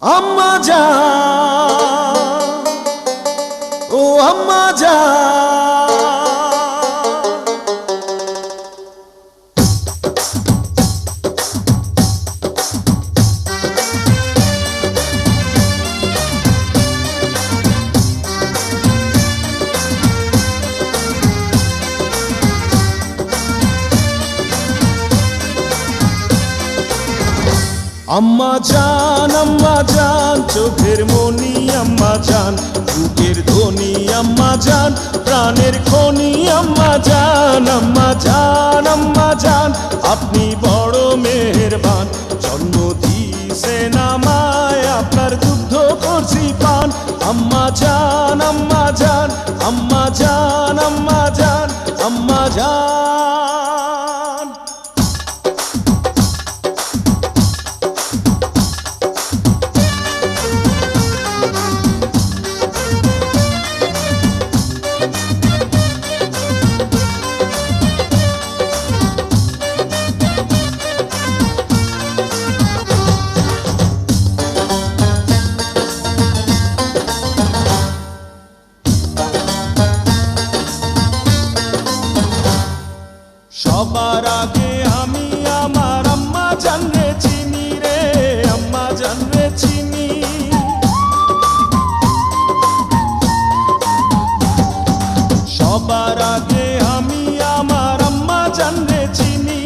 আম্মা জান, ও আম্মা জান, আম্মা জান চোখের মনি আম্মা জান, বুকের ধ্বনি আম্মা জান, প্রাণের খনি আম্মা জান। আম্মা জান, আম্মা জান, আপনি বড় মেহেরবান, জন্ম দিয়েছেন আমায়, আপনার দুগ্ধ করছি পান। আম্মা জান, আম্মা জান, আম্মা জান, আম্মা জান, আম্মা জান। সবার আগে আমি আমার আম্মা জানরে চিনি রে, আম্মা জানরে চিনি। সবার আগে আমি আমার আম্মা জানরে চিনি,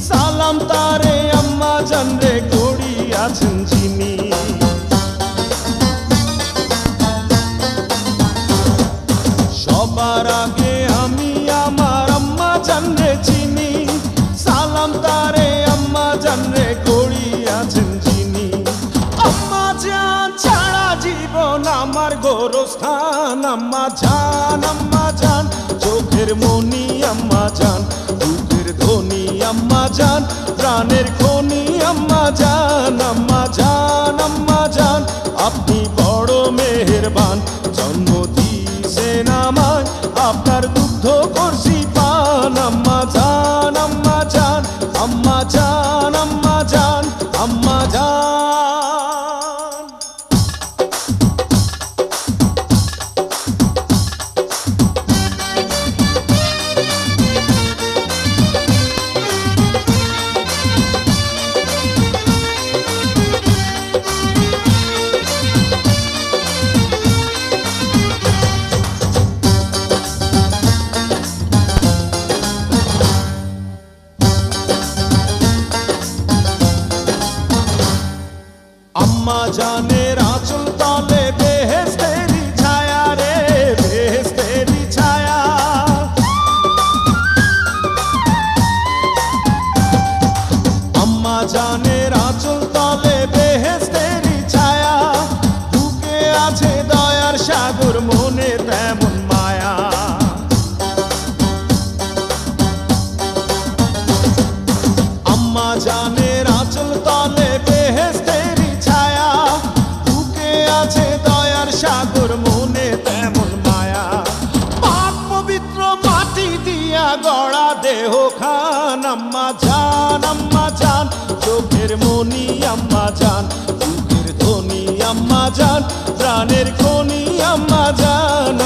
সালাম তারে আম্মা জানরে করি আছেন চিনি। সবার আগে আমি আমার আম্মা জানরে চিনি, সালাম তারে আম্মা জানরে করি আছেন চিনি। আম্মা জান ছাড়া জীবন আমার গোরস্থান। আম্মা জান, আম্মা জান, চোখের মনি আম্মা জান, বুকের ধ্বনি আম্মা জান, প্রাণের খনি আম্মা জান। আম্মা জান, আম্মা জান, আপনি বড় মেহেরবান, জন্ম দিয়েছেন আমায়, আপনার দুগ্ধ করছি পান। আম্মা জান, আম্মা জান, আম্মা জান, আম্মা জান, আম্মা জান। আম্মা জানের আঁচল তলে বেহেশতেরি ছায়া রে, বেহেশতেরি ছায়া। আম্মা জানের আঁচল তলে বেহেশতেরি ছায়া, বুকে আছে দয়ার সাগর, মনে তেমন মায়া। আম্মা জানের আঁচল তলে বেহেশতেরি ছায়া, বুকে আছে দয়ার সাগর, মনে তেমন মায়া। পাক পবিত্র মাটি দিয়া গড়া দেহ খান। আম্মা জান, আম্মা জান, চোখের মনি আম্মা জান, বুকের ধ্বনি আম্মা জান, প্রাণের খনি আম্মা জান।